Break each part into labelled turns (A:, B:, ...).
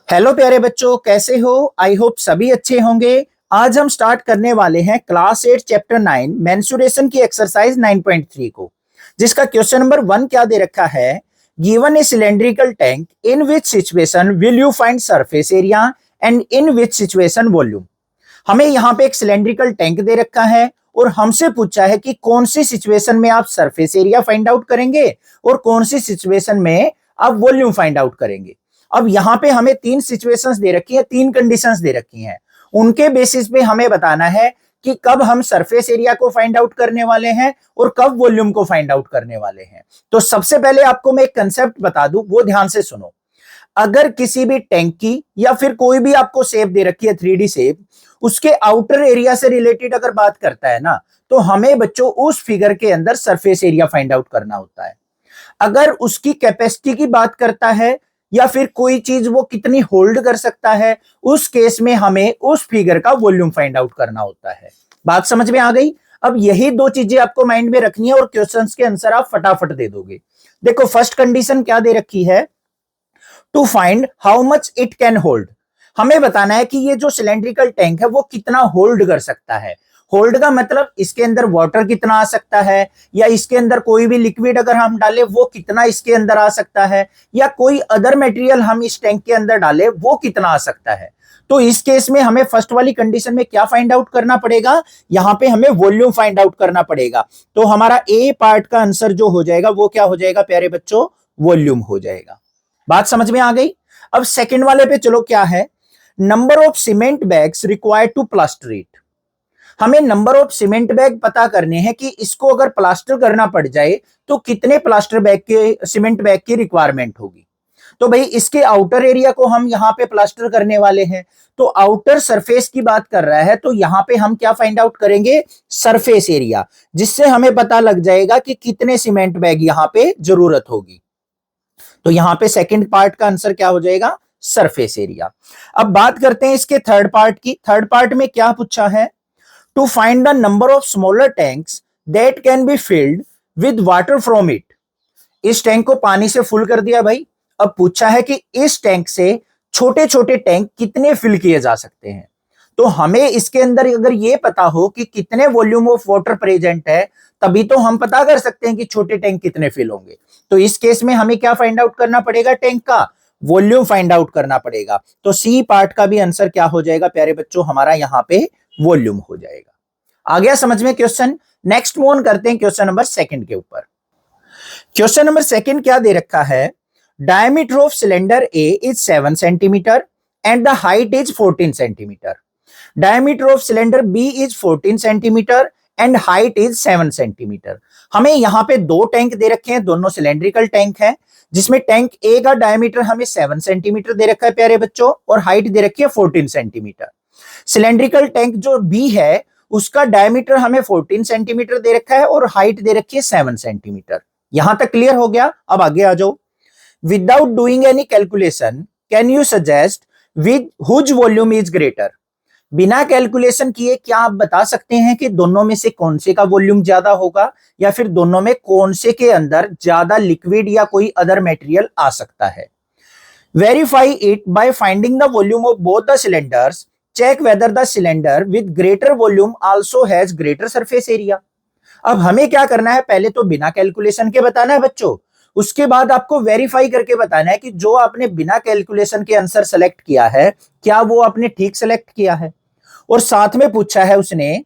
A: Hello प्यारे बच्चों, कैसे हो? आई होप सभी अच्छे होंगे। आज हम स्टार्ट करने वाले हैं क्लास 8 चैप्टर 9 मेंसुरेशन की एक्सरसाइज 9.3 को, जिसका क्वेश्चन नंबर 1 क्या दे रखा है। Given A cylindrical tank, in which situation will you find surface area and in which situation volume. हमें यहाँ पे एक सिलेंड्रिकल टैंक दे रखा है और हमसे पूछा है कि कौन सी सिचुएशन में आप सरफेस एरिया फाइंड आउट करेंगे और कौन सी सिचुएशन में आप वॉल्यूम फाइंड आउट करेंगे। अब यहाँ पे हमें तीन सिचुएशंस दे रखी है, तीन कंडीशंस दे रखी हैं। उनके बेसिस पे हमें बताना है कि कब हम सरफेस एरिया को फाइंड आउट करने वाले हैं और कब वॉल्यूम को फाइंड आउट करने वाले हैं। तो सबसे पहले आपको मैं एक कंसेप्ट बता दूं, वो ध्यान से सुनो। अगर किसी भी टैंक की या फिर कोई भी आपको शेप दे रखी है 3D शेप, उसके आउटर एरिया से रिलेटेड अगर बात करता है ना, तो हमें बच्चों उस फिगर के अंदर सरफेस एरिया फाइंड आउट करना होता है। अगर उसकी कैपेसिटी की बात करता है या फिर कोई चीज वो कितनी होल्ड कर सकता है, उस केस में हमें उस फिगर का वॉल्यूम फाइंड आउट करना होता है। बात समझ में आ गई? अब यही दो चीजें आपको माइंड में रखनी है और क्वेश्चंस के आंसर आप फटाफट दे दोगे। देखो, फर्स्ट कंडीशन क्या दे रखी है, to find how much it can hold. हमें बताना है कि ये जो सिलेंड्रिकल टैंक है वो कितना होल्ड कर सकता है। होल्ड का मतलब इसके अंदर वाटर कितना आ सकता है, या इसके अंदर कोई भी लिक्विड अगर हम डालें वो कितना इसके अंदर आ सकता है, या कोई अदर मटेरियल हम इस टैंक के अंदर डालें वो कितना आ सकता है। तो इस केस में हमें फर्स्ट वाली कंडीशन में क्या फाइंड आउट करना पड़ेगा, यहां पे हमें वॉल्यूम फाइंड आउट करना पड़ेगा। तो हमारा ए पार्ट का आंसर जो हो जाएगा वो क्या हो जाएगा प्यारे बच्चों, वॉल्यूम हो जाएगा। बात समझ में आ गई? अब सेकंड वाले पे चलो, क्या है, number of cement bags required to plaster it. हमें नंबर ऑफ सीमेंट बैग पता करने हैं कि इसको अगर प्लास्टर करना पड़ जाए तो कितने प्लास्टर बैग के, सीमेंट बैग की रिक्वायरमेंट होगी। तो भाई इसके आउटर एरिया को हम यहां पे प्लास्टर करने वाले हैं, तो आउटर सरफेस की बात कर रहा है, तो यहां पे हम क्या फाइंड आउट करेंगे, सरफेस एरिया, जिससे हमें पता लग जाएगा कि कितने सीमेंट बैग यहां पे जरूरत होगी। तो यहां पे सेकंड पार्ट का आंसर क्या हो जाएगा, सरफेस एरिया। अब बात करते हैं इसके थर्ड पार्ट की। थर्ड पार्ट में क्या पूछा है, to find the number of smaller tanks that can be filled with water from it. इस टैंक को पानी से फुल कर दिया भाई। अब पूछा है कि इस टैंक से छोटे छोटे टैंक कितने फिल किए जा सकते हैं। तो हमें इसके अंदर अगर ये पता हो कि कितने वॉल्यूम ऑफ वाटर प्रेजेंट है, तभी तो हम पता कर सकते हैं कि छोटे टैंक कितने फिल होंगे। तो इस केस में हमें क्या फाइंड आउट करना पड़ेगा, टैंक का वॉल्यूम फाइंड आउट करना पड़ेगा। तो सी पार्ट का भी आंसर क्या हो जाएगा प्यारे बच्चों, हमारा यहां पे वॉल्यूम हो जाएगा। आ गया समझ में क्वेश्चन? नेक्स्ट मूव ऑन करते हैं क्वेश्चन नंबर सेकंड के ऊपर। क्वेश्चन नंबर सेकंड क्या दे रखा है, diameter of cylinder A is 7 centimetre and the height is 14 centimetre. Diameter of cylinder B is 14 centimetre and height is 7 centimetre. हमें यहां पे दो टैंक दे रखे हैं, दोनों सिलेंड्रिकल टैंक हैं, जिसमें टैंक ए का डायमीटर हमें 7 सेंटीमीटर दे रखा है प्यारे बच्चों, और हाइट दे रखी है 14 सेंटीमीटर। सिलेंड्रिकल टैंक जो बी है उसका डायमीटर हमें 14 सेंटीमीटर दे रखा है और हाइट दे रखी है 7 सेंटीमीटर। यहां तक क्लियर हो गया? अब आगे आ जाओ। Without doing any calculation can you suggest with whose volume is greater. बिना कैलकुलेशन किए क्या आप बता सकते हैं कि दोनों में से कौन से का वॉल्यूम ज्यादा होगा, या फिर दोनों में कौन से के अंदर ज्यादा लिक्विड या कोई अदर मटेरियल आ सकता है। Verify it by finding the volume of both the cylinders. Check whether the cylinder with greater volume also has greater surface area. अब हमें क्या करना है, पहले तो बिना कैलकुलेशन के बताना है बच्चों, उसके बाद आपको वेरीफाई करके बताना है कि जो आपने बिना कैलकुलेशन के आंसर सेलेक्ट किया है क्या वो आपने ठीक सेलेक्ट किया है। और साथ में पूछा है उसने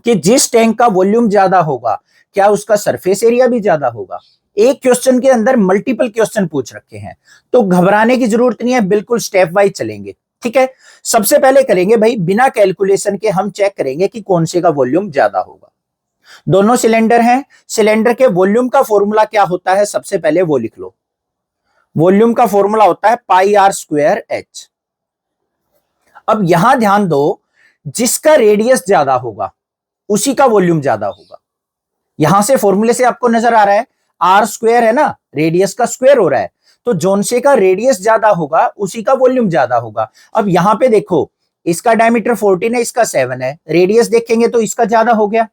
A: कि जिस टैंक का वॉल्यूम ज्यादा होगा क्या उसका सरफेस एरिया भी ज्यादा होगा। एक क्वेश्चन के अंदर मल्टीपल क्वेश्चन पूछ रखे हैं, तो घबराने की जरूरत नहीं है, बिल्कुल स्टेप वाइज चलेंगे। ठीक है, सबसे पहले करेंगे भाई बिना कैलकुलेशन के, हम चेक करेंगे कि कौन से का वॉल्यूम ज्यादा होगा। दोनों सिलेंडर हैं, सिलेंडर के वॉल्यूम का फॉर्मूला क्या होता है, सबसे पहले वो लिख लो। वॉल्यूम का फॉर्मूला होता है पाई आर स्क्वायर एच। अब यहां ध्यान दो, जिसका रेडियस ज्यादा होगा उसी का वॉल्यूम ज्यादा होगा। यहां से फॉर्मूले से आपको नजर आ रहा है आर स्क्वायर है ना, रेडियस का स्क्वायर हो रहा है, तो जोन से का रेडियस ज्यादा होगा उसी का वॉल्यूम ज्यादा होगा। अब यहां पे देखो, इसका डायमीटर 14 है, इसका 7 है, रेडियस देखेंगे तो इसका ज्यादा हो गया,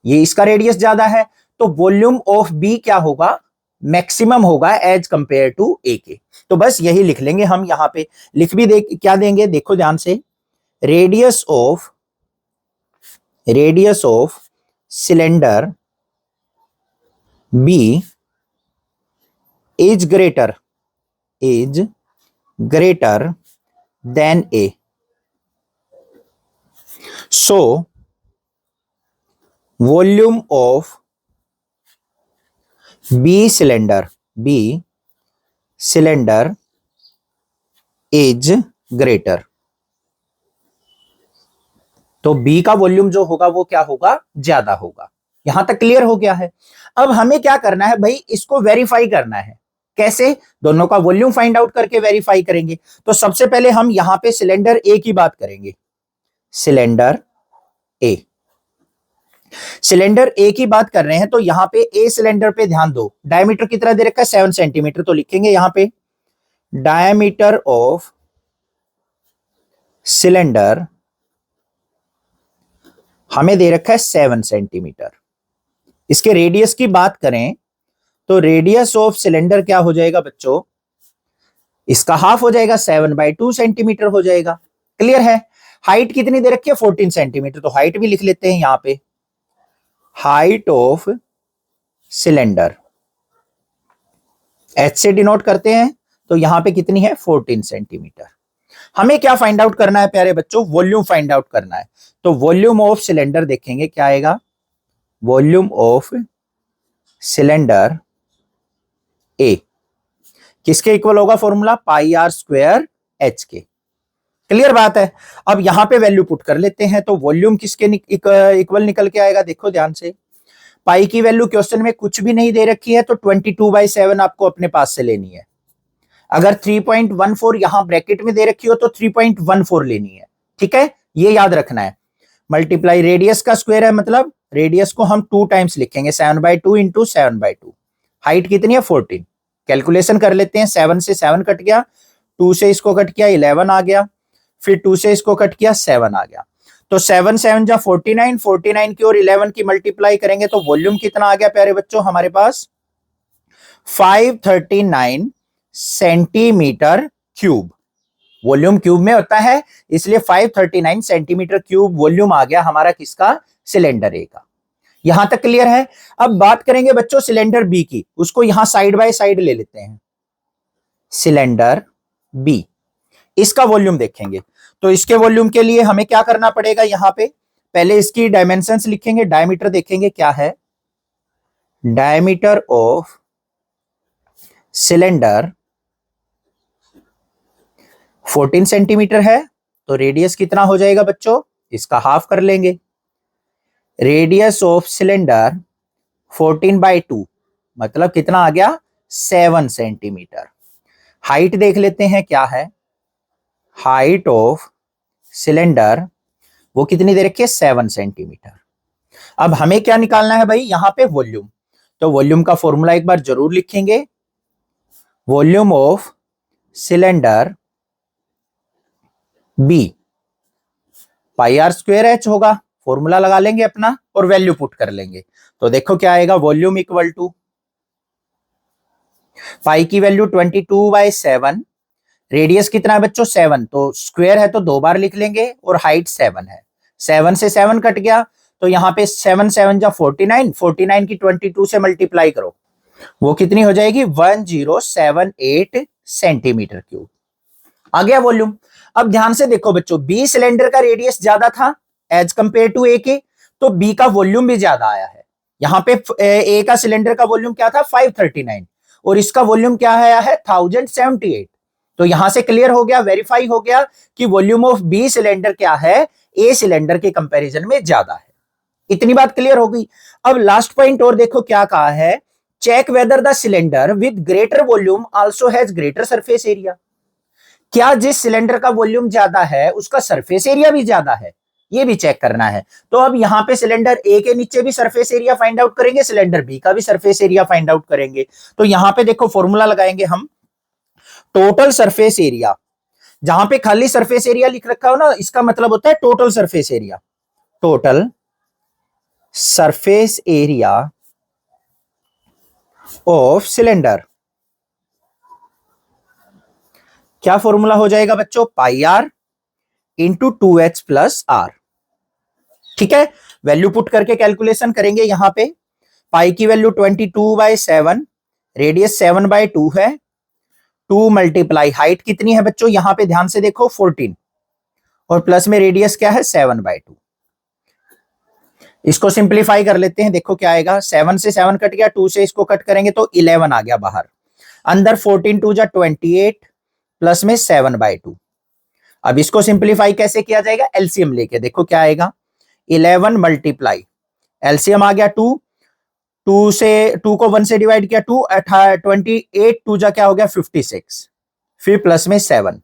A: ये इसका रेडियस ज्यादा है, तो वॉल्यूम ऑफ बी क्या होगा, मैक्सिमम होगा एज कंपेयर टू ए के। तो बस यही लिख लेंगे हम यहां पे। लिख भी दे क्या देंगे, देखो ध्यान से, radius of cylinder B is greater than A, so volume of B cylinder is greater. तो बी का वॉल्यूम जो होगा वो क्या होगा, ज्यादा होगा। यहां तक क्लियर हो गया है। अब हमें क्या करना है भाई, इसको वेरीफाई करना है। कैसे, दोनों का वॉल्यूम फाइंड आउट करके वेरीफाई करेंगे। तो सबसे पहले हम यहां पे सिलेंडर ए की बात करेंगे। सिलेंडर ए की बात कर रहे हैं, तो यहां पे ए सिलेंडर पे ध्यान दो। डायमीटर कितना दे रखा है, 7 सेंटीमीटर। तो लिखेंगे यहां पे डायमीटर ऑफ सिलेंडर हमें दे रखा है 7 सेंटीमीटर। इसके रेडियस की बात करें तो रेडियस ऑफ सिलेंडर क्या हो जाएगा बच्चों, इसका हाफ हो जाएगा, 7/2 सेंटीमीटर हो जाएगा। क्लियर है। हाइट कितनी दे रखी है, 14 सेंटीमीटर। तो हाइट भी लिख लेते हैं यहां पे, हाइट ऑफ सिलेंडर एच से डिनोट करते हैं। तो यहां पे कितनी है, 14 सेंटीमीटर। हमें क्या फाइंड आउट करना है प्यारे बच्चों, वॉल्यूम फाइंड आउट करना है। तो वॉल्यूम ऑफ सिलेंडर देखेंगे क्या आएगा, वॉल्यूम ऑफ सिलेंडर ए किसके इक्वल होगा, फॉर्मूला πr² h के। क्लियर बात है। अब यहां पे वैल्यू पुट कर लेते हैं। तो वॉल्यूम किसके इक्वल निकल के आएगा, देखो ध्यान से। पाई की वैल्यू क्वेश्चन में कुछ भी नहीं दे रखी है, तो 22/7 आपको अपने पास से लेनी है। अगर 3.14 यहां ब्रैकेट में दे रखी हो तो 3.14 लेनी है। ठीक है, ये याद रखना है। मल्टीप्लाई रेडियस का स्क्वायर है, मतलब रेडियस को हम 2 टाइम्स लिखेंगे, 7/2 इंटू 7/2। हाइट कितनी है, 14। कैलकुलेशन कर लेते हैं। 7 से 7 कट गया, 2 से इसको कट किया, 11 आ गया, फिर 2 से इसको कट किया, 7 आ गया। तो 7 7 जा 49, 49 की और 11 की मल्टीप्लाई करेंगे तो वॉल्यूम कितना आ गया प्यारे बच्चों हमारे पास, 539 सेंटीमीटर क्यूब। वॉल्यूम क्यूब में होता है, इसलिए 539 सेंटीमीटर क्यूब वॉल्यूम आ गया हमारा किसका, सिलेंडर ए का। यहां तक क्लियर है। अब बात करेंगे बच्चों सिलेंडर बी की, उसको यहां साइड बाय साइड ले लेते हैं। सिलेंडर बी, इसका वॉल्यूम देखेंगे। तो इसके वॉल्यूम के लिए हमें क्या करना पड़ेगा, यहां पे पहले इसकी डायमेंशंस लिखेंगे। डायमीटर देखेंगे क्या है, डायमीटर ऑफ सिलेंडर 14 सेंटीमीटर है। तो रेडियस कितना हो जाएगा बच्चों, इसका हाफ कर लेंगे। रेडियस ऑफ सिलेंडर 14/2 मतलब कितना आ गया, 7 सेंटीमीटर। हाइट देख लेते हैं क्या है, हाइट ऑफ सिलेंडर वो कितनी दे रखी है, 7 सेंटीमीटर। अब हमें क्या निकालना है भाई, यहां पे वॉल्यूम। तो वॉल्यूम का फॉर्मूला एक बार जरूर लिखेंगे, volume of cylinder B πr² होगा। फॉर्मूला लगा लेंगे अपना और वैल्यू पुट कर लेंगे। तो देखो क्या आएगा, वॉल्यूम इक्वल टू पाई की वैल्यू 22/7, रेडियस कितना है बच्चों, 7। तो स्क्वायर है तो 2 बार लिख लेंगे और हाइट 7 है। 7 से 7 कट गया, तो यहां पे 7 7 जा 49, 49 की 22 से मल्टीप्लाई करो, वो कितनी हो जाएगी, 1078 सेंटीमीटर क्यूब। आ गया वॉल्यूम। अब ध्यान से देखो बच्चों, बी सिलेंडर का रेडियस ज्यादा था एज कंपेयर टू ए के, तो बी का वॉल्यूम भी ज्यादा आया है। यहां पे ए का सिलेंडर का वॉल्यूम क्या था, 539, और इसका वॉल्यूम क्या आया है, 1078। तो यहां से क्लियर हो गया, वेरीफाई हो गया कि वॉल्यूम ऑफ बी सिलेंडर क्या है, ए सिलेंडर के कंपैरिजन में ज्यादा है। इतनी बात क्लियर हो गई। अब लास्ट पॉइंट और देखो क्या कहा है, check whether the cylinder with greater volume also has greater surface area. क्या जिस सिलेंडर का वॉल्यूम ज्यादा है उसका सरफेस एरिया भी ज्यादा है, ये भी चेक करना है। तो अब यहां पे सिलेंडर ए के नीचे भी सरफेस एरिया फाइंड आउट करेंगे, सिलेंडर बी का भी सरफेस एरिया फाइंड आउट करेंगे। तो यहां पे देखो फॉर्मूला लगाएंगे हम, टोटल सरफेस एरिया। जहां पे खाली सरफेस एरिया लिख रखा हो ना, इसका मतलब होता है total surface area. Total surface area of cylinder. क्या फॉर्मूला हो जाएगा बच्चों? Pi R into 2h plus R. ठीक है, वैल्यू पुट करके कैलकुलेशन करेंगे। यहां पे पाई की वैल्यू 22/7, रेडियस 7/2 है। 2 मल्टीप्लाई हाइट कितनी है बच्चों? यहां पे ध्यान से देखो 14, और प्लस में रेडियस क्या है? 7/2। इसको सिंप्लीफाई कर लेते हैं, देखो क्या आएगा। 7 से 7 कट गया, 2 से इसको कट करेंगे तो 11 आ गया बाहर। अंदर 14 2 जा 28, प्लस में 7/2। अब इसको सिंप्लीफाई कैसे किया जाएगा? एलसीएम लेके देखो क्या आएगा। 11 मल्टीप्लाई, एलसीएम आ गया 2, 2 से 2 को 1 से डिवाइड किया 2, 28 2 जा क्या हो गया? 56, फिर प्लस में 7।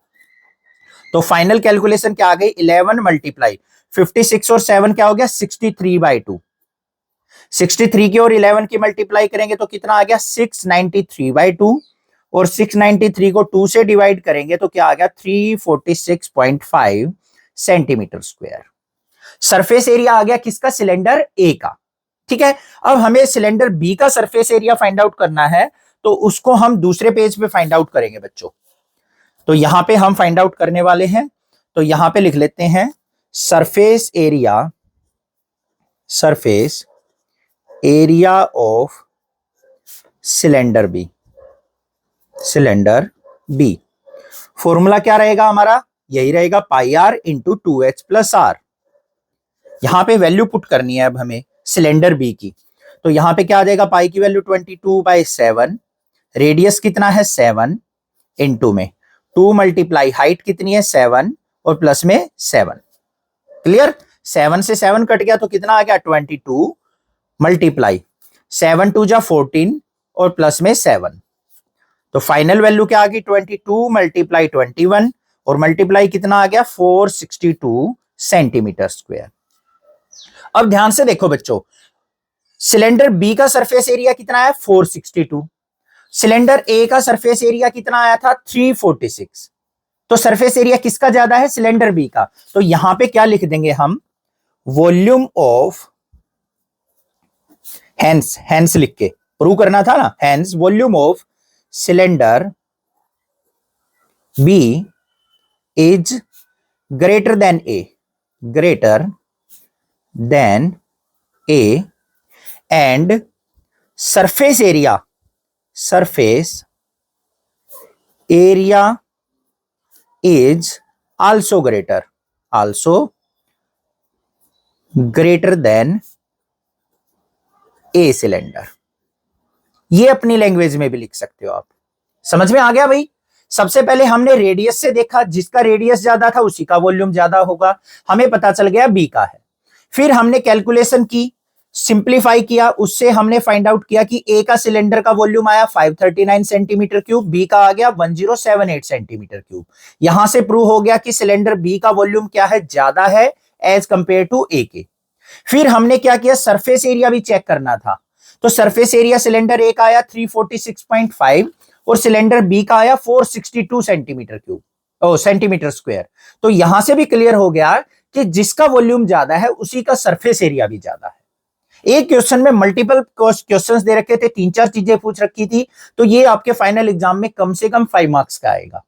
A: तो फाइनल कैलकुलेशन क्या आ गई? 11 मल्टीप्लाई 56 और 7 क्या हो गया? 63/2। 63 की और 11 की मल्टीप्लाई करेंगे तो कितना आ गया? 693/2, और 693 को 2 से डिवाइड करेंगे तो क्या आ गया? 346.5 सेंटीमीटर स्क्वायर। सरफेस एरिया आ गया किसका? सिलेंडर ए का। ठीक है, अब हमें सिलेंडर बी का सरफेस एरिया फाइंड आउट करना है, तो उसको हम दूसरे पेज पे फाइंड आउट करेंगे बच्चों। तो यहां पे हम फाइंड आउट करने वाले हैं, तो यहां पे लिख लेते हैं surface area, surface area of cylinder B, cylinder B. Formula क्या रहेगा हमारा? यही रहेगा, pi R into 2h plus R. यहां पे वैल्यू पुट करनी है अब हमें सिलेंडर बी की। तो यहां पे क्या आ जाएगा? पाई की वैल्यू 22/7, रेडियस कितना है? 7, इंटू में 2 मल्टीप्लाई हाइट कितनी है? 7, और प्लस में 7। क्लियर? 7 से 7 कट गया तो कितना आ गया? 22 मल्टीप्लाई 7 2 जा 14, और प्लस में 7। तो फाइनल वैल्यू क्या आ गई? 22 मल्टीप्लाई 21, और मल्टीप्लाई कितना आ गया? 462 सेंटीमीटर स्क्वायर। अब ध्यान से देखो बच्चों, सिलेंडर बी का सरफेस एरिया कितना है? 462। सिलेंडर ए का सरफेस एरिया कितना आया था? 346। तो सरफेस एरिया किसका ज्यादा है? सिलेंडर बी का। तो यहां पे क्या लिख देंगे हम? वॉल्यूम ऑफ, हेंस, हेंस लिख के प्रूव करना था ना, hence volume of cylinder B is greater than A, greater than A, and surface area, surface area is also greater, also greater than a cylinder. ये अपनी लैंग्वेज में भी लिख सकते हो आप। समझ में आ गया भाई? सबसे पहले हमने रेडियस से देखा, जिसका रेडियस ज्यादा था उसी का वॉल्यूम ज्यादा होगा, हमें पता चल गया बी का है। फिर हमने कैलकुलेशन की, सिंप्लीफाई किया, उससे हमने फाइंड आउट किया कि ए का सिलेंडर का वॉल्यूम आया 539 सेंटीमीटर क्यूब, बी का आ गया 1078 सेंटीमीटर क्यूब। यहां से प्रूव हो गया कि सिलेंडर बी का वॉल्यूम क्या है? ज्यादा है एज कंपेयर टू ए के। फिर हमने क्या किया? सरफेस एरिया भी चेक करना था। तो सरफेस एरिया सिलेंडर ए का आया 346.5, और सिलेंडर बी का आया 462 सेंटीमीटर क्यूब, ओ सेंटीमीटर स्क्वायर। तो यहां से भी क्लियर हो गया कि जिसका वॉल्यूम ज्यादा है उसी का सरफेस एरिया भी ज्यादा है। एक क्वेश्चन में मल्टीपल क्वेश्चंस दे रखे थे, 3-4 चीजें पूछ रखी थी, तो ये आपके फाइनल एग्जाम में कम से कम 5 मार्क्स का आएगा।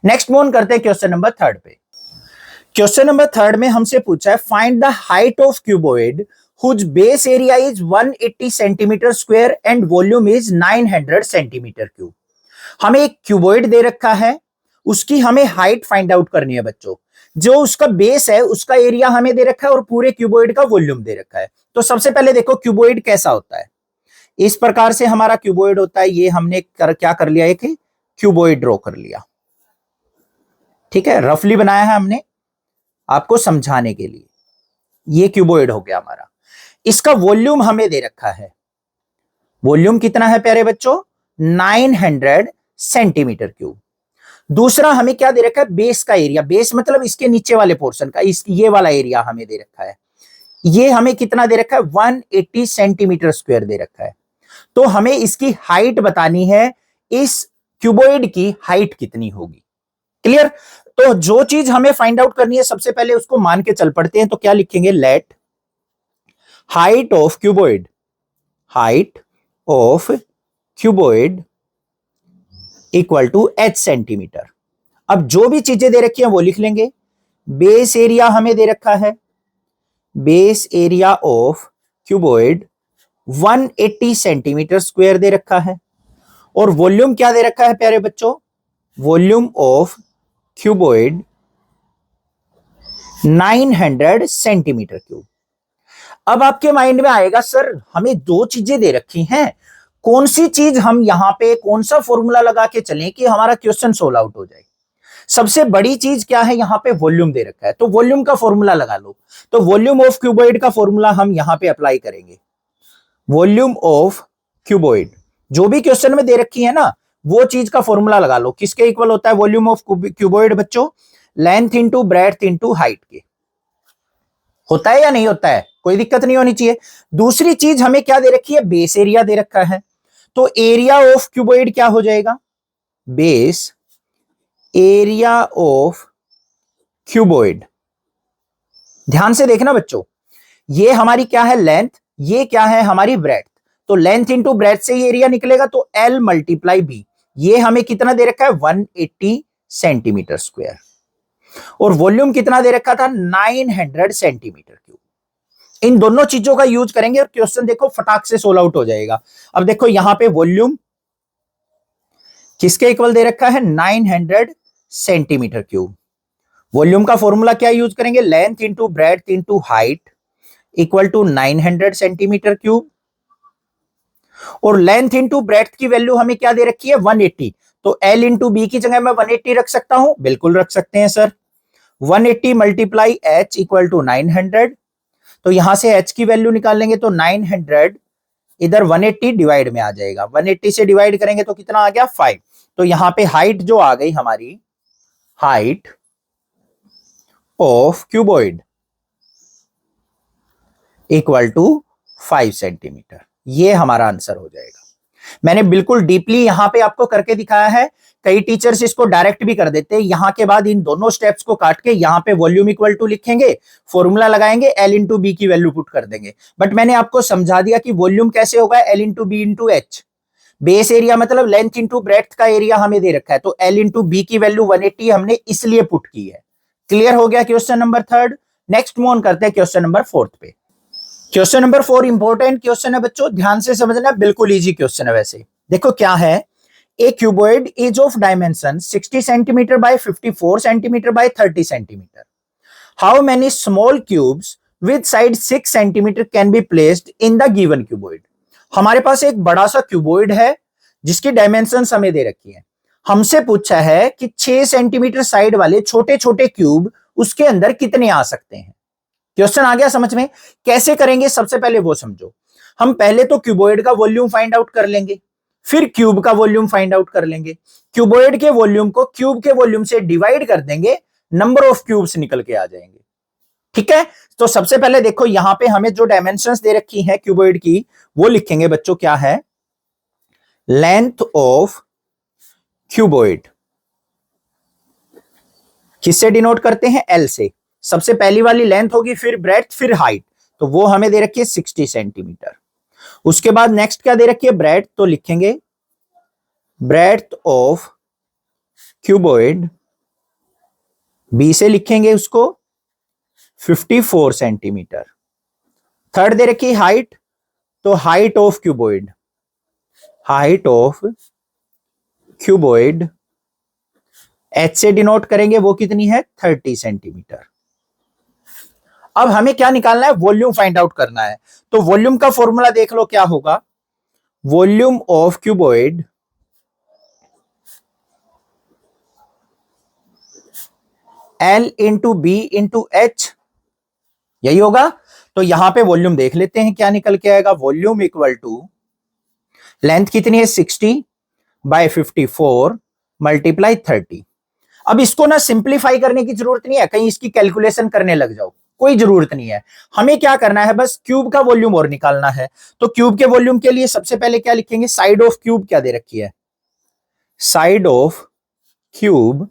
A: नेक्स्ट मूव करते हैं क्वेश्चन नंबर 3 पे। क्वेश्चन नंबर 3 में हमसे पूछा है, find the height of cuboid whose base area is 180 centimetre square and volume is 900 centimetre cube. हमें एक क्यूबॉइड दे रखा है, उसकी हमें हाइट फाइंड आउट करनी है बच्चों। जो उसका बेस है उसका एरिया हमें दे रखा है, और पूरे क्यूबॉइड का वॉल्यूम दे रखा है। तो सबसे पहले देखो क्यूबॉइड कैसा होता है। इस प्रकार से हमारा क्यूबॉइड होता है। ये हमने क्या कर लिया, एक क्यूबॉइड ड्रॉ कर लिया। ठीक है, रफली बनाया है हमने आपको समझाने के लिए। ये क्यूबॉइड हो गया हमारा। इसका वॉल्यूम हमें दे रखा है। वॉल्यूम कितना है प्यारे बच्चों? 900 सेंटीमीटर क्यूब। दूसरा हमें क्या दे रखा है? बेस का एरिया। बेस मतलब इसके नीचे वाले पोर्शन का, ये वाला एरिया हमें दे रखा है। ये हमें कितना दे रखा है? 180 सेंटीमीटर स्क्वायर दे रखा है। तो हमें इसकी हाइट बतानी है, इस क्यूबॉइड की हाइट कितनी होगी। क्लियर? तो जो चीज हमें फाइंड आउट करनी है, सबसे पहले उसको मान के चल पड़ते हैं। तो क्या लिखेंगे? Let height of cuboid, height of cuboid equal to h centimetre. अब जो भी चीजें दे रखी हैं वो लिख लेंगे। बेस एरिया हमें दे रखा है, base area of cuboid 180 centimetre square दे रखा है। और वॉल्यूम क्या दे रखा है प्यारे बच्चों? Volume of cuboid 900 centimetre cube. अब आपके माइंड में आएगा सर हमें दो चीजें दे रखी हैं, कौन सी चीज हम यहां पे कौन सा फॉर्मूला लगा के चलें कि हमारा क्वेश्चन सोल्व आउट हो जाए। सबसे बड़ी चीज क्या है, यहां पे वॉल्यूम दे रखा है तो वॉल्यूम का फॉर्मूला लगा लो। तो वॉल्यूम ऑफ क्यूबॉइड का फॉर्मूला हम यहां पे अप्लाई करेंगे। वॉल्यूम ऑफ क्यूबॉइड जो भी क्वेश्चन में दे रखी है ना वो चीज का फॉर्मूला लगा लो। किसके इक्वल होता है वॉल्यूम ऑफ क्यूबॉइड बच्चों? Length into breadth into height के। होता है या नहीं होता है? कोई दिक्कत नहीं होनी चाहिए। दूसरी चीज हमें क्या दे रखी है? बेस एरिया दे रखा है। तो एरिया ऑफ क्यूबॉइड क्या हो जाएगा? Base area of cuboid. ध्यान से देखना बच्चों, ये हमारी क्या है? लेंथ, ये क्या है? हमारी ब्रेड्थ। तो लेंथ इंटू ब्रेड्थ से ये एरिया निकलेगा तो L मल्टीप्लाई बी। ये हमें कितना दे रखा है? 180 सेंटीमीटर स्क्वायर। और वॉल्यूम कितना दे रखा था? 900 सेंटीमीटर क्यूब। इन दोनों चीजों का यूज करेंगे और क्वेश्चन देखो फटाक से सोल्व आउट हो जाएगा। अब देखो यहां पे वॉल्यूम किसके इक्वल दे रखा है? 900 सेंटीमीटर क्यूब। वॉल्यूम का फॉर्मूला क्या यूज करेंगे? Length into breadth into height equal to 900 centimetre cube. और लेंथ इंटू ब्रेड्थ की वैल्यू हमें क्या दे रखी है? 180। तो L इंटू बी की जगह मैं 180 रख सकता हूं? बिल्कुल रख सकते हैं sir. 180 multiply h equal to 900। तो यहां से h की वैल्यू निकाल लेंगे तो 900 इधर 180 डिवाइड में आ जाएगा। 180 से डिवाइड करेंगे तो कितना आ गया? 5। तो यहां पे हाइट जो आ गई हमारी, height of cuboid equal to 5 centimetre. ये हमारा आंसर हो जाएगा। मैंने बिल्कुल डीपली यहां पे आपको करके दिखाया है। कई टीचर्स इसको डायरेक्ट भी कर देते हैं। यहां के बाद इन दोनों स्टेप्स को काट के यहां पे वॉल्यूम इक्वल टू लिखेंगे, फॉर्मूला लगाएंगे, L इंटू बी की वैल्यू पुट कर देंगे। बट मैंने आपको समझा दिया कि वॉल्यूम कैसे होगा? L into B into H. Base area मतलब लेंथ इंटू ब्रेड्थ का एरिया हमें दे रखा है तो L इंटू बी की वैल्यू 180 हमने इसलिए पुट की है। क्लियर हो गया question number 3। Next move on करते हैं क्वेश्चन नंबर 4 पे। क्वेश्चन नंबर 4 इंपॉर्टेंट क्वेश्चन है बच्चों, ध्यान से समझना, बिल्कुल इजी क्वेश्चन है। वैसे देखो क्या है, a cuboid is of dimension 60 centimetre by 54 centimetre by 30 centimetre. How many small cubes with side 6 centimetre can be placed in the given cuboid. हमारे पास एक बड़ा सा क्यूबॉइड है जिसकी डायमेंशंस हमें दे रखी है। हमसे पूछा है कि 6 सेंटीमीटर साइड वाले छोटे छोटे क्यूब उसके अंदर कितने आ सकते हैं। क्वेश्चन आ गया समझ में? कैसे करेंगे सबसे पहले वो समझो। हम पहले तो क्यूबॉइड का वॉल्यूम फाइंड आउट कर लेंगे, फिर क्यूब का वॉल्यूम फाइंड आउट कर लेंगे। क्यूबॉइड के वॉल्यूम को क्यूब के वॉल्यूम से डिवाइड कर देंगे, नंबर ऑफ क्यूब्स निकल के आ जाएंगे। ठीक है, तो सबसे पहले देखो यहां पे हमें जो डायमेंशंस दे रखी है क्यूबॉइड की वो लिखेंगे बच्चों। क्या है? लेंथ ऑफ क्यूबॉइड किससे डिनोट करते हैं? L से। सबसे पहली वाली लेंथ होगी, फिर ब्रेड्थ, फिर हाइट। तो वो हमें दे रखी है 60 सेंटीमीटर। उसके बाद नेक्स्ट क्या दे रखी है? ब्रेड्थ। तो लिखेंगे ब्रेड्थ ऑफ क्यूबॉइड, बी से लिखेंगे उसको 54 सेंटीमीटर। थर्ड दे रखी है हाइट, तो height of cuboid, height of cuboid H से डिनोट करेंगे, वो कितनी है? 30 सेंटीमीटर। अब हमें क्या निकालना है? वॉल्यूम फाइंड आउट करना है। तो वॉल्यूम का फॉर्मूला देख लो क्या होगा। Volume of cuboid L into B into H, यही होगा। तो यहां पे वॉल्यूम देख लेते हैं क्या निकल के आएगा। वॉल्यूम इक्वल टू लेंथ कितनी है? 60 बाय 54 मल्टीप्लाई 30। अब इसको ना सिंप्लीफाई करने की जरूरत नहीं है, कहीं इसकी कैलकुलेशन करने लग जाओ, कोई जरूरत नहीं है। हमें क्या करना है? बस क्यूब का वॉल्यूम और निकालना है। तो क्यूब के वॉल्यूम के लिए सबसे पहले क्या लिखेंगे? साइड ऑफ क्यूब क्या दे रखी है? साइड ऑफ क्यूब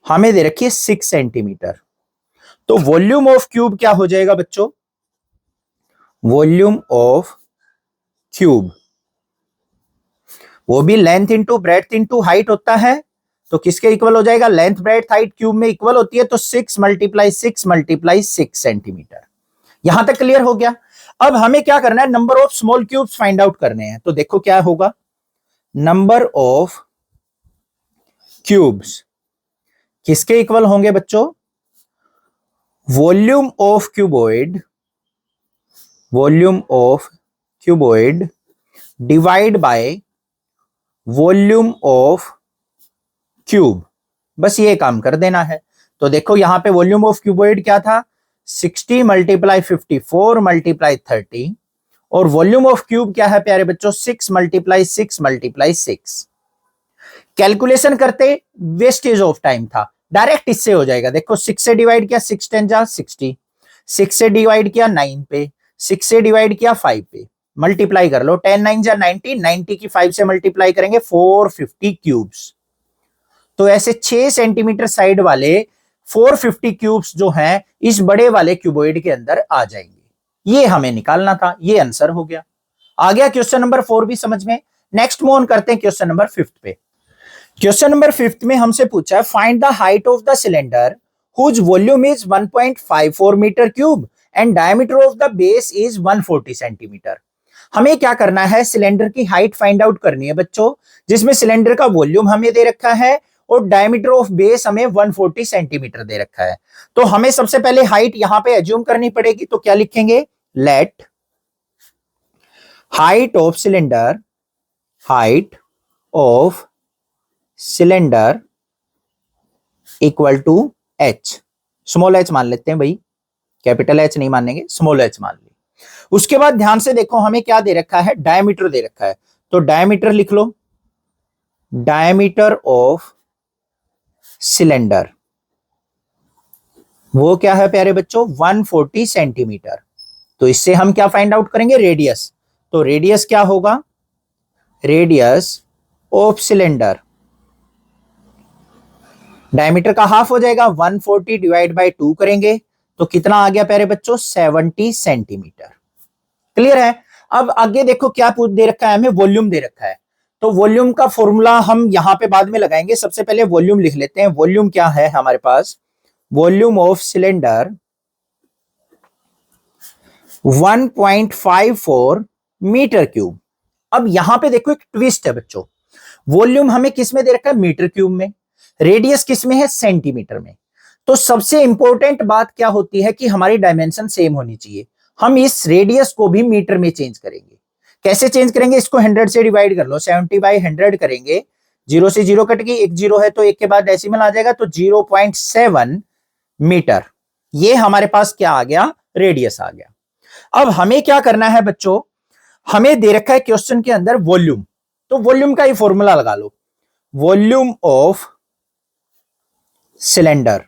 A: हमें दे रखी है 6 सेंटीमीटर। तो वॉल्यूम ऑफ क्यूब क्या हो जाएगा बच्चों? वॉल्यूम ऑफ क्यूब वो भी length into breadth into height होता है, तो किसके इक्वल हो जाएगा, लेंथ ब्रेड्थ हाइट क्यूब में इक्वल होती है, तो 6 मल्टीप्लाई 6 मल्टीप्लाई 6 सेंटीमीटर। यहां तक क्लियर हो गया। अब हमें क्या करना है, number of small cubes find out करने हैं। तो देखो क्या होगा, नंबर ऑफ क्यूब्स किसके इक्वल होंगे बच्चों, volume of cuboid, volume of cuboid divide by volume of cube. बस ये काम कर देना है। तो देखो यहां पे वॉल्यूम ऑफ क्यूबॉइड क्या था, 60 मल्टीप्लाई 54 मल्टीप्लाई 30, और वॉल्यूम ऑफ क्यूब क्या है प्यारे बच्चों, 6 मल्टीप्लाई 6 मल्टीप्लाई 6। कैलकुलेशन करते वेस्टेज ऑफ टाइम था, डायरेक्ट इससे हो जाएगा। देखो 6 से डिवाइड किया, 6 10 जा 60, 6 से डिवाइड किया 9 पे, 6 से डिवाइड किया 5 पे, मल्टीप्लाई कर लो, 10 9 जा 90, 90 की 5 से मल्टीप्लाई करेंगे 450 क्यूब्स। तो ऐसे 6 सेंटीमीटर साइड वाले 450 क्यूब्स जो हैं इस बड़े वाले क्यूबॉइड के अंदर आ जाएंगे। ये हमें निकालना था, ये आंसर हो गया। आ गया क्वेश्चन नंबर 4 भी समझ में। नेक्स्ट मूव ऑन करते हैं क्वेश्चन नंबर 5 पे। क्वेश्चन नंबर 5 में हमसे पूछा है, find the height of the cylinder whose volume is 1.54 metre cube and diameter of the base is 140 centimetre. हमें क्या करना है, सिलेंडर की हाइट फाइंड आउट करनी है बच्चों, जिसमें सिलेंडर का वॉल्यूम हमें दे रखा है और डायमीटर ऑफ बेस हमें 140 सेंटीमीटर दे रखा है। तो हमें सबसे पहले हाइट यहां पे एज्यूम करनी पड़ेगी। तो क्या लिखेंगे, let height of cylinder, height of cylinder equal to H. Small H मान लेते हैं भाई, कैपिटल एच नहीं मानेंगे, स्मॉल एच मान ली। उसके बाद ध्यान से देखो हमें क्या दे रखा है, डायमीटर दे रखा है। तो डायमीटर लिख लो, डायमीटर ऑफ सिलेंडर वो क्या है प्यारे बच्चों, 140 सेंटीमीटर। तो इससे हम क्या फाइंड आउट करेंगे, रेडियस। तो रेडियस क्या होगा, रेडियस ऑफ सिलेंडर, डायमीटर का हाफ हो जाएगा, 140 डिवाइड बाय 2 करेंगे तो कितना आ गया प्यारे बच्चों, 70 सेंटीमीटर। क्लियर है। अब आगे देखो क्या दे रखा है हमें, वॉल्यूम दे रखा है। तो वॉल्यूम का फॉर्मूला हम यहां पे बाद में लगाएंगे, सबसे पहले वॉल्यूम लिख लेते हैं। वॉल्यूम क्या है हमारे पास, volume of cylinder 1.54 metre cube. अब यहां पे देखो एक ट्विस्ट है बच्चों, वॉल्यूम हमें किस में दे रखा है, मीटर क्यूब में, रेडियस किस में है, सेंटीमीटर में। तो सबसे इंपॉर्टेंट बात क्या होती है कि हमारी डायमेंशन सेम होनी चाहिए। हम इस रेडियस को भी मीटर में चेंज करेंगे। कैसे चेंज करेंगे, इसको 100 से डिवाइड कर लो, 70 बाई 100 करेंगे, 0 से 0 कट गई, एक 0 है तो एक के बाद डेसिमल आ जाएगा, तो 0.7 मीटर। ये हमारे पास क्या आ गया, रेडियस आ गया। अब हमें क्या करना है बच्चों, हमें दे रखा है क्वेश्चन के अंदर वॉल्यूम, तो वॉल्यूम का ही फॉर्मूला लगा लो, वॉल्यूम ऑफ सिलेंडर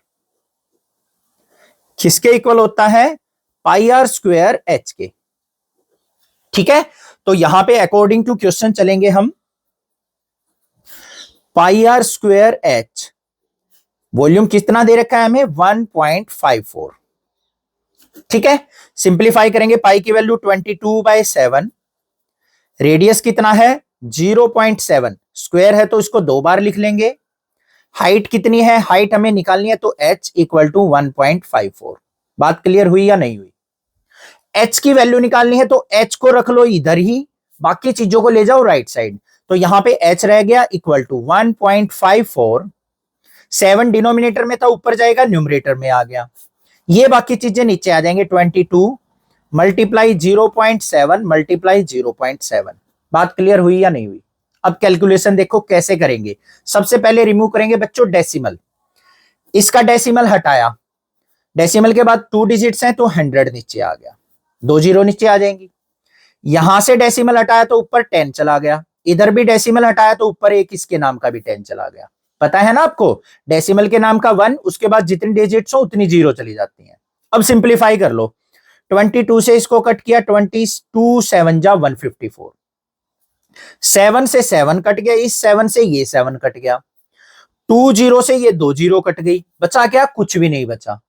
A: किसके इक्वल होता है, पाई आर स्क्वायर एच के। ठीक है, तो यहां पे अकॉर्डिंग टू क्वेश्चन चलेंगे हम, पाई आर स्क्वायर एच, वॉल्यूम कितना दे रखा है हमें, 1.54। ठीक है, सिंप्लीफाई करेंगे, पाई की वैल्यू 22/7, रेडियस कितना है 0.7, स्क्वायर है तो इसको 2 बार लिख लेंगे। हाइट कितनी है, हाइट हमें निकालनी है, तो h इक्वल टू 1.54। बात क्लियर हुई या नहीं हुई। h की वैल्यू निकालनी है तो h को रख लो इधर ही, बाकी चीजों को ले जाओ राइट साइड। तो यहां पे h रह गया इक्वल टू 1.54, 7 डिनोमिनेटर में था, ऊपर जाएगा न्यूमरेटर में आ गया, ये बाकी चीजें नीचे आ जाएंगे, 22 मल्टीप्लाई 0.7 मल्टीप्लाई 0.7। बात क्लियर हुई या नहीं हुई। अब कैलकुलेशन देखो कैसे करेंगे। सबसे पहले रिमूव करेंगे बच्चों डेसिमल, इसका डेसिमल हटाया, डेसिमल के बाद 2 डिजिट्स हैं तो 100 नीचे आ गया, 2 जीरो नीचे आ जाएंगी। यहां से डेसिमल हटाया तो ऊपर 10 चला गया, इधर भी डेसिमल हटाया तो ऊपर एक इसके नाम का भी 10 चला गया। पता है ना आपको, डेसिमल के नाम का 1, उसके बाद जितनी डिजिट्स हो उतनी जीरो चली जाती हैं। अब सिंप्लीफाई कर लो, 22 से इसको कट किया, 22 7 जा 154, 7 से 7 कट गया, इस 7 से ये 7 कट गया, 2 0 से ये 2 0 कट गई, बचा क्या, कुछ भी नहीं बचा।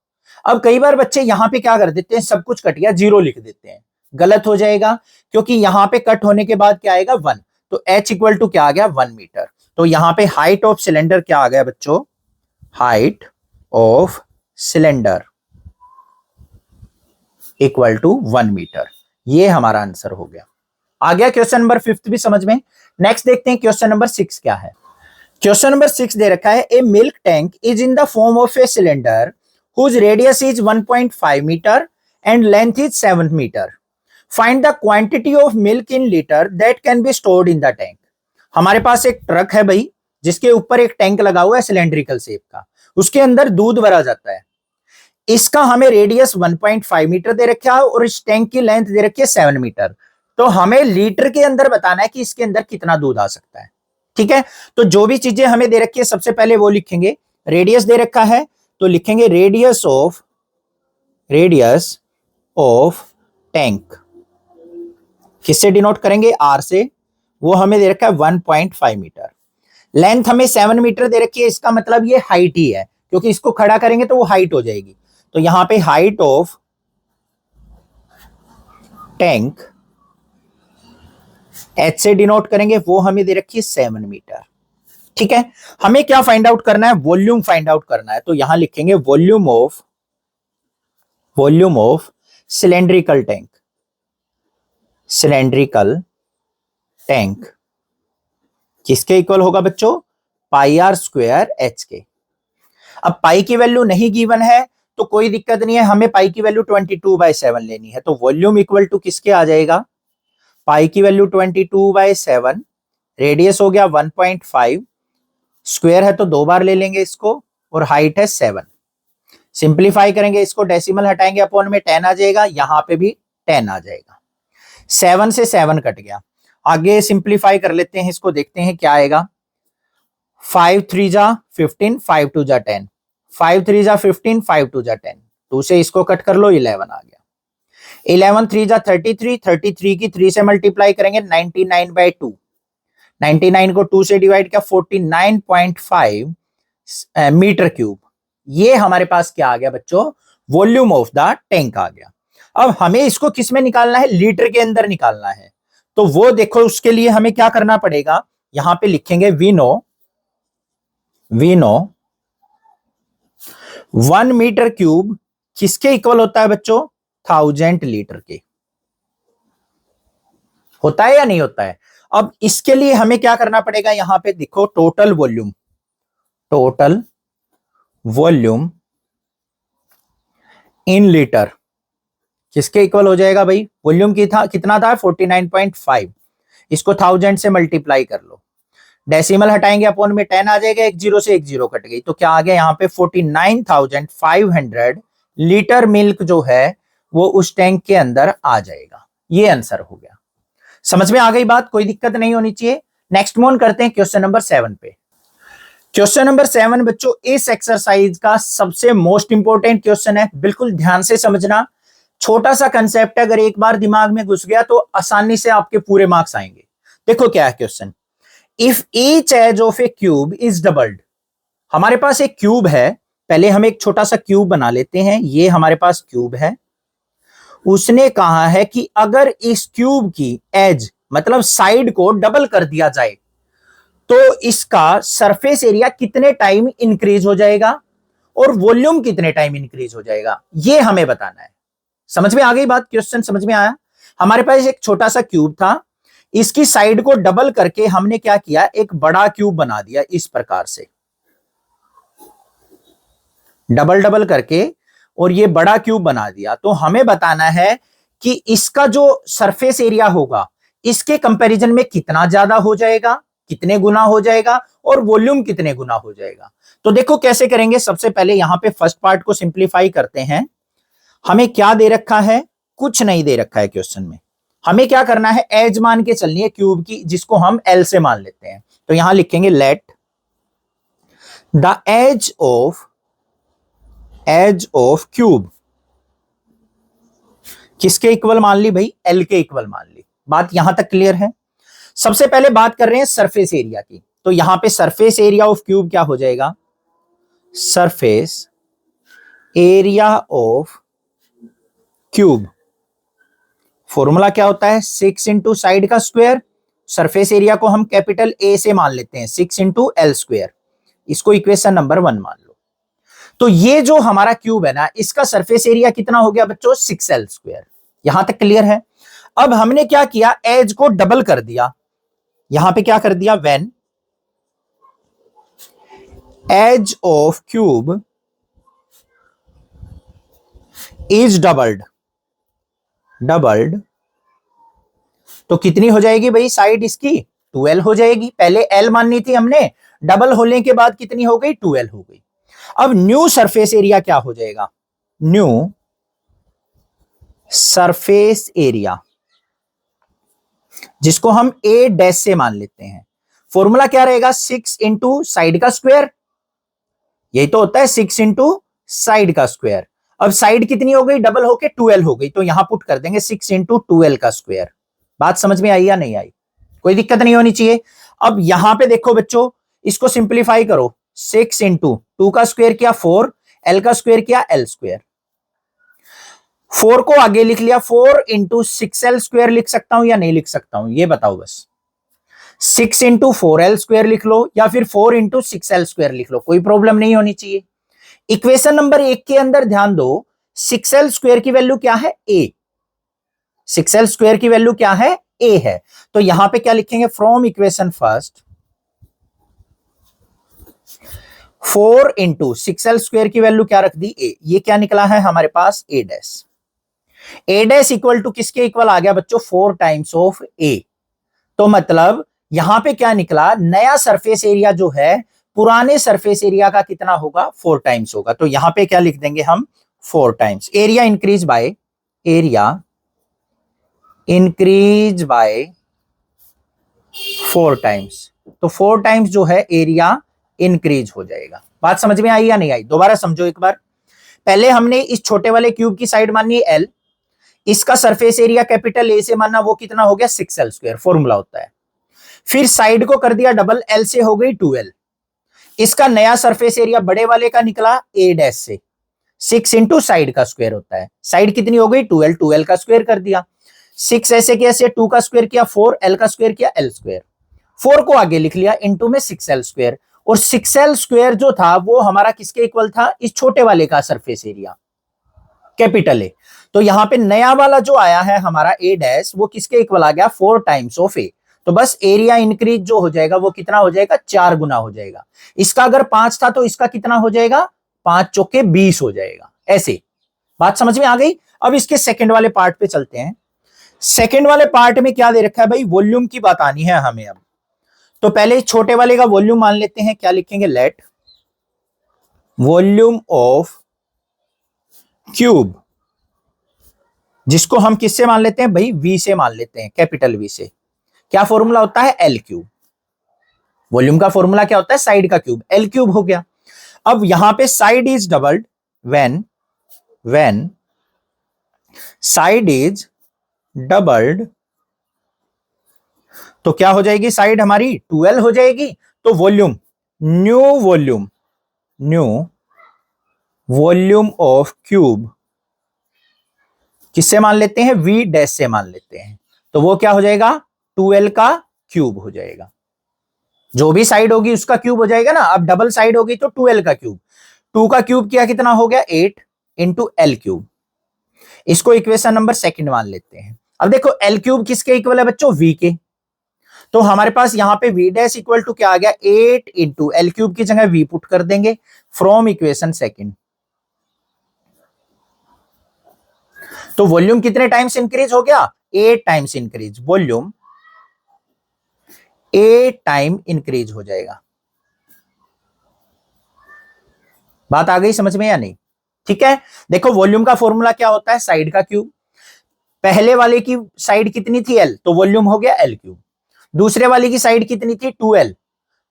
A: अब कई बार बच्चे यहां पे क्या कर देते हैं, सब कुछ कट गया 0 लिख देते हैं, गलत हो जाएगा, क्योंकि यहां पे कट होने के बाद क्या आएगा 1, तो h इक्वल टू क्या आ गया 1 मीटर। तो यहां पे हाइट ऑफ सिलेंडर क्या आ गया बच्चों, height of cylinder equal to 1 metre. ये हमारा आंसर हो गया। आ गया क्वेश्चन नंबर 5 भी समझ में। नेक्स्ट देखते हैं क्वेश्चन नंबर 6 क्या है। क्वेश्चन नंबर 6 दे रखा है, a milk tank is in the form of a cylinder whose radius is 1.5 metre and length is 7 metre. Find the quantity of milk in litre that can be stored in the tank. हमारे पास एक truck है भाई, जिसके ऊपर एक tank लगा हुआ है सिलेंड्रिकल शेप का, उसके अंदर दूध भरा जाता है। इसका हमें रेडियस 1.5 मीटर दे रखा है और इस टैंक की लेंथ दे रखी है 7 मीटर। तो हमें लीटर के अंदर बताना है कि इसके अंदर कितना दूध आ सकता है। ठीक है, तो जो भी चीजें हमें दे रखी है सबसे पहले वो लिखेंगे। रेडियस दे रखा है तो लिखेंगे रेडियस ऑफ टैंक, किससे डिनोट करेंगे, आर से। वो हमें दे रखा है 1.5 मीटर। लेंथ हमें 7 मीटर दे रखी है, इसका मतलब ये हाइट ही है, क्योंकि इसको खड़ा करेंगे तो वो हाइट हो जाएगी। तो यहां पे हाइट ऑफ टैंक एच से डिनोट करेंगे, वो हमें दे रखी है 7 मीटर। ठीक है, हमें क्या फाइंड आउट करना है, वॉल्यूम फाइंड आउट करना है। तो यहां लिखेंगे वॉल्यूम ऑफ सिलेंड्रिकल टैंक किसके इक्वल होगा बच्चों, पाई आर स्क्वायर एच के। अब पाई की वैल्यू नहीं गिवन है तो कोई दिक्कत नहीं है, हमें पाई की वैल्यू 22/7 लेनी है। तो वॉल्यूम इक्वल टू किसके आ जाएगा, पाई की वैल्यू 22/7, रेडियस हो गया 1.5, स्क्वायर है तो 2 बार ले लेंगे इसको, और हाइट है 7। सिंप्लीफाई करेंगे इसको, डेसिमल हटाएंगे अपॉन में 10 आ जाएगा, यहां पे भी 10 आ जाएगा। 7 से 7 कट गया। आगे सिंप्लीफाई कर लेते हैं इसको, देखते हैं क्या आएगा। 5 3 जा 15, 5 2 जा 10, 5 3 जा 15, 5 2 जा 10, 2 से इसको कट कर लो, 11 आ गया। 11 3 जा 33, 33 की 3 से मल्टीप्लाई करेंगे 99/2, 99 को 2 से डिवाइड किया 49.5 मीटर क्यूब। ये हमारे पास क्या आ गया बच्चों, वॉल्यूम ऑफ द टैंक आ गया। अब हमें इसको किस में निकालना है, लीटर के अंदर निकालना है। तो वो देखो, उसके लिए हमें क्या करना पड़ेगा, यहां पे लिखेंगे वी नो 1 मीटर क्यूब किसके इक्वल होता है बच्चों, 1000 लीटर के। होता है या नहीं होता है। अब इसके लिए हमें क्या करना पड़ेगा, यहां पे देखो टोटल वॉल्यूम इन लीटर किसके इक्वल हो जाएगा भाई, वॉल्यूम कितना था 49.5, इसको 1000 से मल्टीप्लाई कर लो, डेसिमल हटाएंगे अपॉन में 10 आ जाएगा, एक जीरो से एक जीरो कट गई, तो क्या आ गया यहाँ पे 49,500 लीटर मिल्क जो है वो उस टैंक के अंदर आ जाएगा। ये आंसर हो गया। समझ में आ गई बात, कोई दिक्कत नहीं होनी चाहिए। नेक्स्ट मूव करते हैं क्वेश्चन नंबर 7 पे। क्वेश्चन नंबर 7 बच्चों इस एक्सरसाइज का सबसे मोस्ट इंपॉर्टेंट क्वेश्चन है, बिल्कुल ध्यान से समझना। छोटा सा कंसेप्ट है, अगर एक बार दिमाग में घुस गया तो आसानी से आपके पूरे मार्क्स आएंगे। देखो क्या है question, if each edge of a cube is doubled. हमारे पास एक क्यूब है, पहले हम एक छोटा सा क्यूब बना लेते हैं, ये हमारे पास क्यूब है। उसने कहा है कि अगर इस क्यूब की एज मतलब साइड को डबल कर दिया जाए तो इसका सरफेस एरिया कितने टाइम इंक्रीज हो जाएगा और वॉल्यूम कितने टाइम इंक्रीज हो जाएगा, ये हमें बताना है। समझ में आ गई बात, क्वेश्चन समझ में आया। हमारे पास एक छोटा सा क्यूब था, इसकी साइड को डबल करके हमने क्या किया, एक बड़ा क्यूब बना दिया इस प्रकार से, डबल करके, और ये बड़ा क्यूब बना दिया। तो हमें बताना है कि इसका जो सरफेस एरिया होगा इसके कंपैरिजन में कितना ज्यादा हो जाएगा, कितने गुना हो जाएगा, और वॉल्यूम कितने गुना हो जाएगा। तो देखो कैसे करेंगे, सबसे पहले यहां पे फर्स्ट पार्ट को सिंप्लीफाई करते हैं। हमें क्या दे रखा है, कुछ नहीं दे रखा है क्वेश्चन में। हमें क्या करना है, एज मान के चलनी है क्यूब की, जिसको हम एल से मान लेते हैं। तो यहां लिखेंगे let the edge of cube किसके इक्वल मान ली भाई, एल के इक्वल मान ली। बात यहां तक क्लियर है। सबसे पहले बात कर रहे हैं सरफेस एरिया की, तो यहां पे सरफेस एरिया ऑफ क्यूब क्या हो जाएगा, surface area of cube formula क्या होता है, 6 इंटू साइड का स्क्वायर, सरफेस एरिया को हम कैपिटल ए से मान लेते हैं, 6 इंटू एल स्क्वायर, इसको इक्वेशन नंबर 1 मान लो। तो ये जो हमारा क्यूब है ना, इसका सरफेस एरिया कितना हो गया बच्चों, 6l स्क्वायर। यहां तक क्लियर है। अब हमने क्या किया, एज को डबल कर दिया। यहां पे क्या कर दिया, when edge of cube is doubled, तो कितनी हो जाएगी भाई साइड इसकी, 2l हो जाएगी। पहले l माननी थी हमने, डबल होने के बाद कितनी हो गई, 2l हो गई। अब न्यू सरफेस एरिया क्या हो जाएगा, न्यू सरफेस एरिया, जिसको हम a डैश से मान लेते हैं। फॉर्मूला क्या रहेगा, 6 इंटू साइड का स्क्वायर, यही तो होता है 6 इंटू साइड का स्क्वायर। अब साइड कितनी हो गई, डबल होके 2l हो गई, तो यहां पुट कर देंगे 6 इंटू 2l का स्क्वायर। बात समझ में आई या नहीं आई, कोई दिक्कत नहीं होनी चाहिए। अब यहां पे देखो बच्चों, इसको सिंप्लीफाई करो, 6 इंटू 2 का स्क्वायर किया 4, l का स्क्वायर किया l स्क्वायर, 4 को आगे लिख लिया, 4 इंटू 6l स्क्वायर लिख सकता हूं या नहीं लिख सकता हूं, ये बताओ बस। 6 इंटू 4l स्क्वायर लिख लो या फिर 4 इंटू 6l स्क्वायर लिख लो, कोई प्रॉब्लम नहीं होनी चाहिए। इक्वेशन नंबर 1 के अंदर ध्यान दो, 6l स्क्वायर की वैल्यू क्या है, a, 6l स्क्वायर की वैल्यू क्या है, a है। तो यहां पे क्या लिखेंगे, from equation first 4 into 6l square की वैल्यू क्या रख दी, a, ये क्या निकला है हमारे पास, a dash. a dash equal to किसके इक्वल आ गया बच्चों, 4 टाइम्स ऑफ a। तो मतलब यहां पे क्या निकला, नया सरफेस एरिया जो है पुराने सरफेस एरिया का कितना होगा, 4 टाइम्स होगा। तो यहां पे क्या लिख देंगे हम, 4 times. Area increase by, area increase by 4 times, तो 4 टाइम्स जो है एरिया इंक्रीज हो जाएगा। बात समझ में आई या नहीं आई, दोबारा समझो एक बार। पहले हमने इस छोटे वाले क्यूब की साइड मानी है l, इसका सरफेस एरिया कैपिटल ए से माना, वो कितना हो गया, 6l स्क्वायर, फॉर्मूला होता है। फिर साइड को कर दिया डबल, l से हो गई 2l। इसका नया सरफेस एरिया बड़े वाले का निकला a डैश से, 6 इंटू साइड का स्क्वायर होता है, साइड कितनी हो गई 2l, 2l का स्क्वायर कर दिया, 6 ऐसे कैसे, 2 का स्क्वायर किया 4, l का स्क्वायर किया l स्क्वायर, 4 को आगे लिख लिया इंटू में 6l स्क्वायर, और 6l स्क्वायर जो था वो हमारा किसके इक्वल था, इस छोटे वाले का सरफेस एरिया कैपिटल ए। तो यहां पे नया वाला जो आया है हमारा a डैश, वो किसके इक्वल आ गया, 4 टाइम्स ऑफ a। तो बस एरिया इंक्रीज जो हो जाएगा वो कितना हो जाएगा, 4 गुना हो जाएगा। इसका अगर 5 था तो इसका कितना हो जाएगा, 5 चौके 20 हो जाएगा। ऐसे बात समझ में आ गई। अब इसके सेकंड वाले पार्ट पे चलते हैं। सेकंड वाले पार्ट में क्या दे रखा है भाई, वॉल्यूम की बात आनी है हमें अब। तो पहले छोटे वाले का वॉल्यूम मान लेते हैं, क्या लिखेंगे, लेट वॉल्यूम ऑफ क्यूब, जिसको हम किससे मान लेते हैं भाई, v से मान लेते हैं, कैपिटल V से। क्या फॉर्मूला होता है, l क्यूब। वॉल्यूम का फॉर्मूला क्या होता है, साइड का क्यूब, l क्यूब हो गया। अब यहां पे side is doubled, when side is doubled, तो क्या हो जाएगी साइड हमारी, 2l हो जाएगी। तो volume, new volume of cube किससे मान लेते हैं, v डैश से मान लेते हैं। तो वो क्या हो जाएगा, 2l का क्यूब हो जाएगा। जो भी साइड होगी उसका क्यूब हो जाएगा ना। अब डबल साइड होगी तो 2l का क्यूब, 2 का क्यूब किया कितना हो गया, 8 इंटू l क्यूब। इसको इक्वेशन नंबर 2 मान लेते हैं। अब देखो l क्यूब किसके इक्वल है बच्चों, v के। तो हमारे पास यहां पे v डैश इक्वल टू क्या आ गया, 8 इंटू l क्यूब की जगह v पुट कर देंगे फ्रॉम इक्वेशन 2। तो वॉल्यूम कितने टाइम्स इंक्रीज हो गया, 8 times increase, volume 8 time increase हो जाएगा। बात आ गई समझ में या नहीं, ठीक है। देखो वॉल्यूम का फॉर्मूला क्या होता है, साइड का क्यूब। पहले वाले की साइड कितनी थी l, तो वॉल्यूम हो गया l क्यूब। दूसरे वाले की साइड कितनी थी 2l,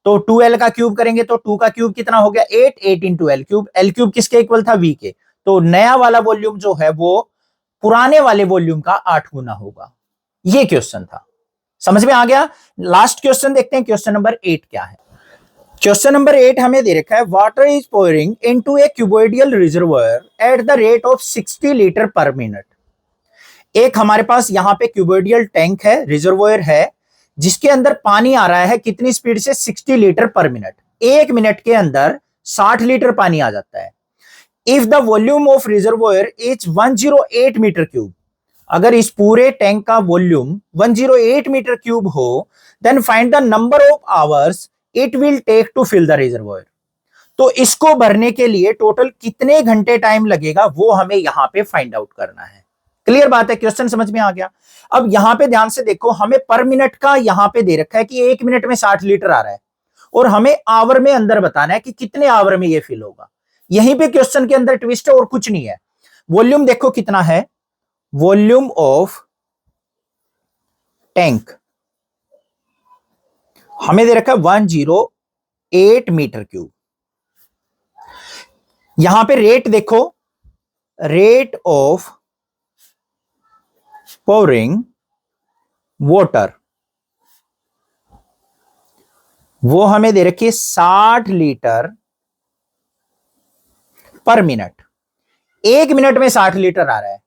A: तो 2l का क्यूब करेंगे तो 2 का क्यूब कितना हो गया, 8 into l cube. l cube किसके इक्वल था, v के। तो नया वाला वॉल्यूम जो है वो पुराने वाले वॉल्यूम का 8 गुना होगा। ये क्वेश्चन था, समझ में आ गया। लास्ट क्वेश्चन देखते हैं, क्वेश्चन नंबर 8 क्या है। क्वेश्चन नंबर 8 हमें दे रखा है, water is pouring into a cuboidal reservoir at the rate of 60 litre per minute. एक हमारे पास यहां पे क्यूबॉइडियल टैंक है, रिजर्वायर है, जिसके अंदर पानी आ रहा है कितनी स्पीड से, 60 लीटर पर मिनट। 1 मिनट के अंदर 60 लीटर पानी आ जाता है। If the volume of reservoir is 108 metre cube, अगर इस पूरे टैंक का वॉल्यूम 108 मीटर क्यूब हो, then find the number of hours it will take to fill the reservoir. तो इसको भरने के लिए टोटल कितने घंटे टाइम लगेगा वो हमें यहां पे फाइंड आउट करना है। क्लियर बात है, क्वेश्चन समझ में आ गया। अब यहां पे ध्यान से देखो, हमें पर मिनट का यहां पे दे रखा है कि 1 मिनट में 60 लीटर आ रहा है, और हमें आवर में अंदर बताना है कि कितने आवर में ये फिल होगा। यहीं पे क्वेश्चन के अंदर ट्विस्ट है और कुछ नहीं है। वॉल्यूम देखो कितना है, वॉल्यूम ऑफ टैंक हमें दे रखा है 108 मीटर क्यूब। यहां पे रेट देखो, रेट ऑफ पोरिंग वाटर वो हमें दे रखी है 60 लीटर पर मिनट। 1 मिनट में 60 लीटर आ रहा है,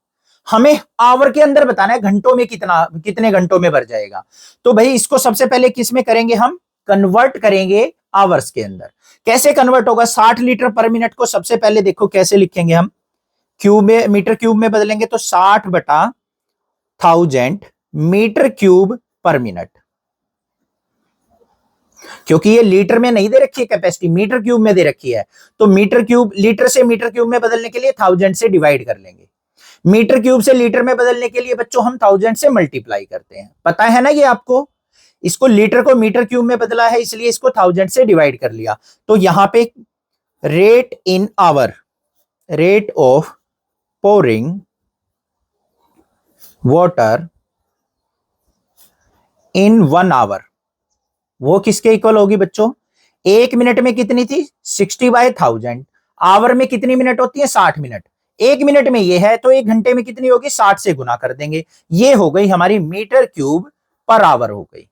A: हमें आवर के अंदर बताना है घंटों में कितने घंटों में भर जाएगा। तो भाई इसको सबसे पहले किस में करेंगे, हम कन्वर्ट करेंगे आवर्स के अंदर। कैसे कन्वर्ट होगा, 60 लीटर पर मिनट को सबसे पहले देखो कैसे लिखेंगे हम, क्यूब में, मीटर क्यूब में बदलेंगे तो 60/1000 मीटर क्यूब पर मिनट। क्योंकि ये लीटर में नहीं दे रखी है कैपेसिटी, मीटर क्यूब में दे रखी है, तो मीटर क्यूब, लीटर से मीटर क्यूब में बदलने के लिए 1000 से डिवाइड कर लेंगे। मीटर क्यूब से लीटर में बदलने के लिए बच्चों हम 1000 से मल्टीप्लाई करते हैं, पता है ना ये आपको। इसको लीटर को मीटर क्यूब में बदला है, इसलिए इसको 1000 से डिवाइड कर लिया। तो यहां पे rate in hour, rate of pouring water in 1 hour, वो किसके इक्वल होगी बच्चों, 1 मिनट में कितनी थी 60/1000, आवर में कितनी मिनट होती है 60 मिनट। 1 मिनट में ये है तो 1 घंटे में कितनी होगी, 60 से गुना कर देंगे। ये हो गई हमारी मीटर क्यूब पर आवर हो गई।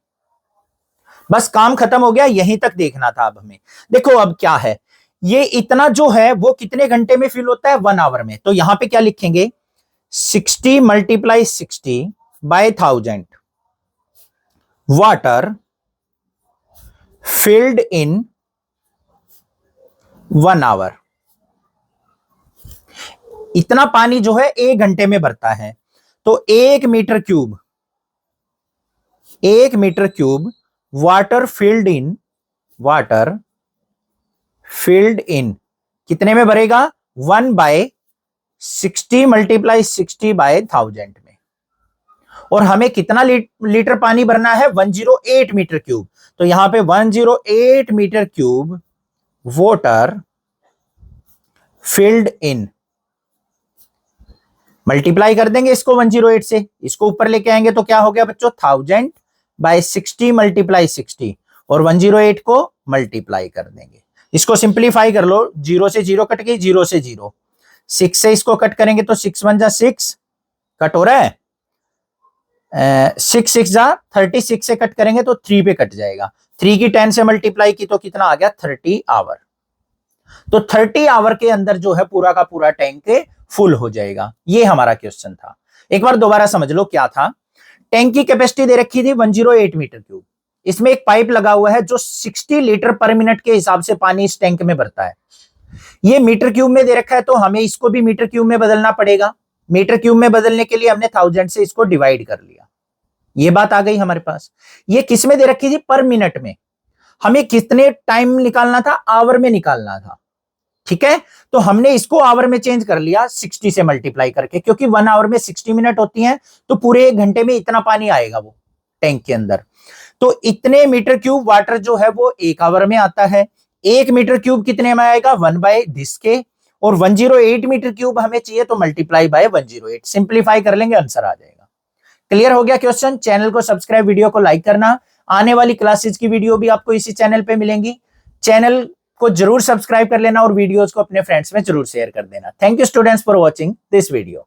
A: बस काम खत्म हो गया, यहीं तक देखना था अब हमें। देखो अब क्या है, ये इतना जो है वो कितने घंटे में फिल होता है, 1 आवर में। तो यहां पे क्या लिखेंगे, 60 × 60/1000 वाटर filled in 1 आवर। इतना पानी जो है 1 घंटे में भरता है। तो 1 metre cube, 1 metre cube water filled in कितने में भरेगा, 1/60 × 60/1000 में। और हमें कितना लीटर पानी भरना है, 108 मीटर क्यूब। तो यहां पे 108 metre cube water filled in, multiply कर देंगे इसको 108 से, इसको ऊपर लेके आएंगे तो क्या हो गया बच्चों, 1000/60 × 60, और 108 को मल्टीप्लाई कर देंगे। इसको सिंप्लीफाई कर लो, 0 से 0 कट गई, 0 से 0, 6 से इसको कट करेंगे तो 6 1 जा 6 कट हो रहा है, 6 6 जा 36 से कट करेंगे तो 3 पे कट जाएगा। 3 की 10 से मल्टीप्लाई की तो कितना आ गया, 30 आवर। तो 30 आवर के अंदर जो है पूरा का पूरा टैंक फुल हो जाएगा। ये हमारा क्वेश्चन था। एक बार दोबारा समझ लो क्या था। टैंक की कैपेसिटी दे रखी थी 108 मीटर क्यूब, इसमें एक पाइप लगा हुआ है जो 60 लीटर पर मिनट के हिसाब से पानी इस टैंक में भरता है। ये मीटर क्यूब में दे रखा है तो हमें इसको भी मीटर क्यूब में बदलना पड़ेगा। मीटर क्यूब में बदलने के लिए हमने 1000 से इसको डिवाइड कर लिया। ये बात आ गई हमारे पास। ये किस में दे रखी थी, पर मिनट में। हमें कितने टाइम निकालना था, आवर में निकालना था। ठीक है, तो हमने इसको आवर में चेंज कर लिया 60 से मल्टीप्लाई करके, क्योंकि 1 आवर में 60 मिनट होती हैं, तो पूरे 1 घंटे में इतना पानी आएगा वो टैंक के अंदर। तो इतने मीटर क्यूब वाटर जो है वो 1 आवर में आता है। 1 मीटर क्यूब कितने में आएगा, 1/this के, और 108 मीटर क्यूब हमें चाहिए तो मल्टीप्लाई बाय 108, सिंप्लीफाई कर लेंगे, आंसर आ जाएगा। क्लियर हो गया क्वेश्चन। चैनल को सब्सक्राइब, वीडियो को लाइक करना। आने वाली क्लासेस की वीडियो भी आपको इसी चैनल पे मिलेंगी। चैनल को जरूर सब्सक्राइब कर लेना और वीडियोस को अपने फ्रेंड्स में जरूर शेयर कर देना। Thank you students for watching this video.